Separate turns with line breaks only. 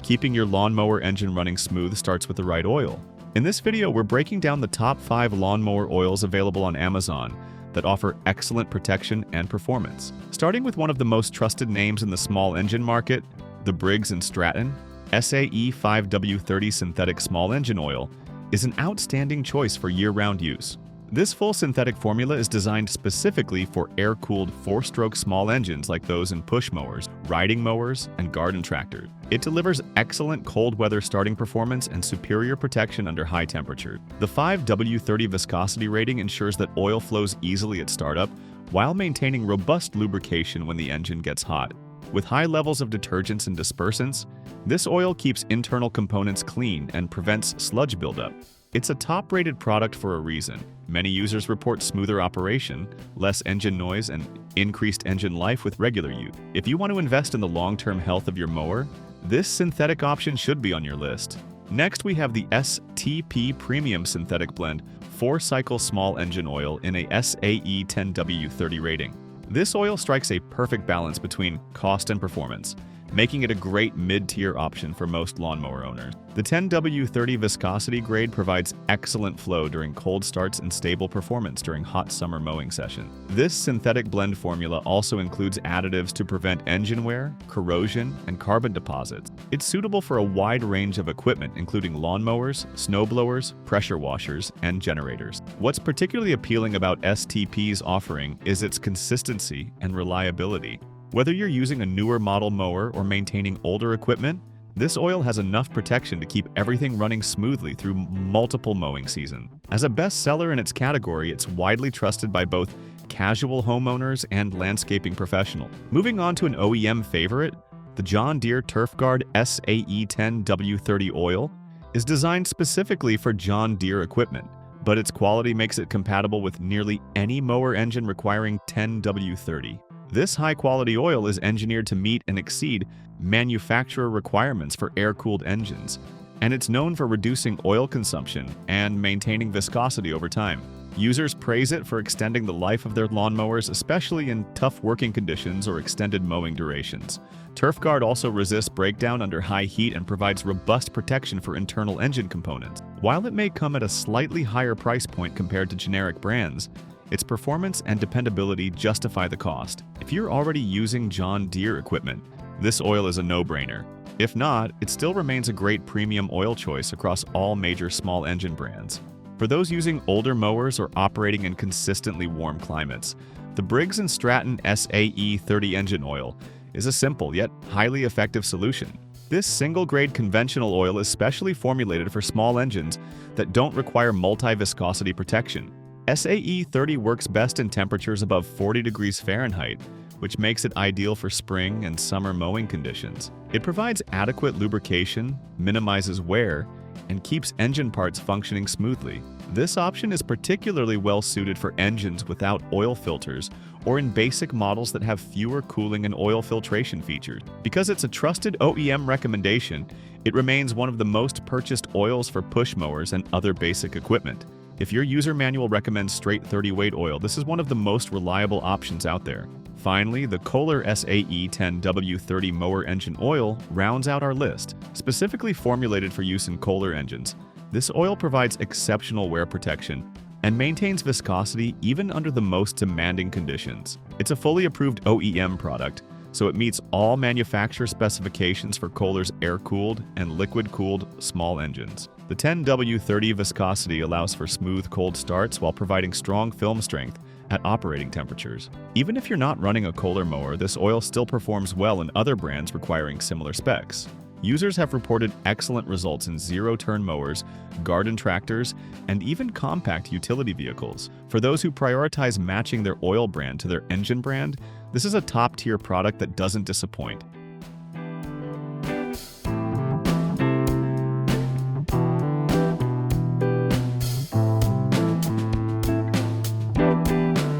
Keeping your lawnmower engine running smooth starts with the right oil. In this video, we're breaking down the top 5 lawnmower oils available on Amazon that offer excellent protection and performance. Starting with one of the most trusted names in the small engine market, the BRIGGS and STRATTON, SAE 5W30 Synthetic Small Engine Oil is an outstanding choice for year-round use. This full synthetic formula is designed specifically for air-cooled 4-stroke small engines like those in push mowers, riding mowers, and garden tractors. It delivers excellent cold weather starting performance and superior protection under high temperature. The 5W30 viscosity rating ensures that oil flows easily at startup while maintaining robust lubrication when the engine gets hot. With high levels of detergents and dispersants, this oil keeps internal components clean and prevents sludge buildup. It's a top-rated product for a reason. Many users report smoother operation, less engine noise, and increased engine life with regular use. If you want to invest in the long-term health of your mower, this synthetic option should be on your list. Next, we have the STP Premium Synthetic Blend 4-Cycle Small Engine Oil in a SAE 10W30 rating. This oil strikes a perfect balance between cost and performance, making it a great mid-tier option for most lawnmower owners. The 10W30 viscosity grade provides excellent flow during cold starts and stable performance during hot summer mowing sessions. This synthetic blend formula also includes additives to prevent engine wear, corrosion, and carbon deposits. It's suitable for a wide range of equipment, including lawnmowers, snowblowers, pressure washers, and generators. What's particularly appealing about STP's offering is its consistency and reliability. Whether you're using a newer model mower or maintaining older equipment, this oil has enough protection to keep everything running smoothly through multiple mowing seasons. As a bestseller in its category, it's widely trusted by both casual homeowners and landscaping professionals. Moving on to an OEM favorite, the John Deere TURF-GARD SAE 10W30 oil is designed specifically for John Deere equipment, but its quality makes it compatible with nearly any mower engine requiring 10W30. This high-quality oil is engineered to meet and exceed manufacturer requirements for air-cooled engines, and it's known for reducing oil consumption and maintaining viscosity over time. Users praise it for extending the life of their lawnmowers, especially in tough working conditions or extended mowing durations. TURF-GARD also resists breakdown under high heat and provides robust protection for internal engine components. While it may come at a slightly higher price point compared to generic brands, its performance and dependability justify the cost. If you're already using John Deere equipment, this oil is a no-brainer. If not, it still remains a great premium oil choice across all major small engine brands. For those using older mowers or operating in consistently warm climates, the BRIGGS and STRATTON SAE 30 engine oil is a simple yet highly effective solution. This single-grade conventional oil is specially formulated for small engines that don't require multi-viscosity protection. SAE 30 works best in temperatures above 40 degrees Fahrenheit, which makes it ideal for spring and summer mowing conditions. It provides adequate lubrication, minimizes wear, and keeps engine parts functioning smoothly. This option is particularly well suited for engines without oil filters or in basic models that have fewer cooling and oil filtration features. Because it's a trusted OEM recommendation, it remains one of the most purchased oils for push mowers and other basic equipment. If your user manual recommends straight 30-weight oil, this is one of the most reliable options out there. Finally, the KOHLER SAE 10W30 mower engine oil rounds out our list. Specifically formulated for use in KOHLER engines, this oil provides exceptional wear protection and maintains viscosity even under the most demanding conditions. It's a fully approved OEM product, so it meets all manufacturer specifications for KOHLER's air-cooled and liquid-cooled small engines. The 10W30 viscosity allows for smooth cold starts while providing strong film strength at operating temperatures. Even if you're not running a KOHLER mower, this oil still performs well in other brands requiring similar specs. Users have reported excellent results in zero-turn mowers, garden tractors, and even compact utility vehicles. For those who prioritize matching their oil brand to their engine brand, this is a top-tier product that doesn't disappoint.